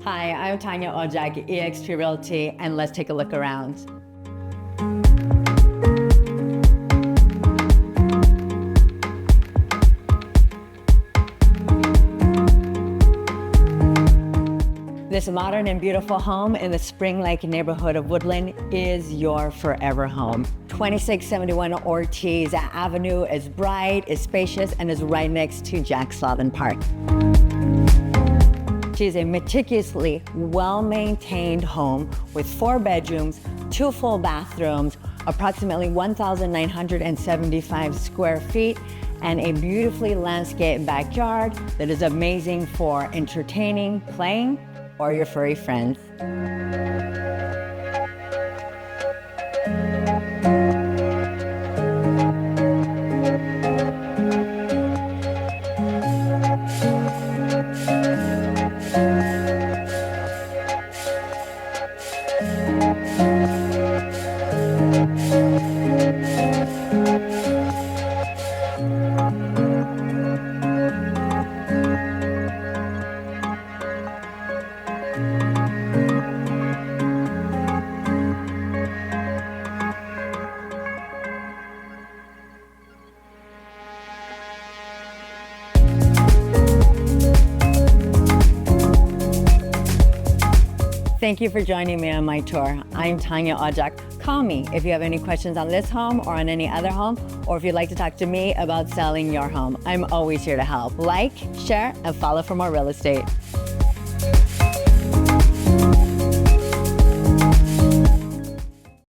Hi, I'm Tanja Odzak, eXp Realty, and let's take a look around. This modern and beautiful home in the Springlake neighborhood of Woodland is your forever home. 2671 Ortiz Avenue is bright, is spacious, and is right next to Jack Slaven Park. She is a meticulously well-maintained home with 4 bedrooms, 2 full bathrooms, approximately 1,975 square feet, and a beautifully landscaped backyard that is amazing for entertaining, playing, or your furry friends. Thank you for joining me on my tour. I'm Tanja Odzak. Call me if you have any questions on this home or on any other home, or if you'd like to talk to me about selling your home. I'm always here to help. Like, share, and follow for more real estate.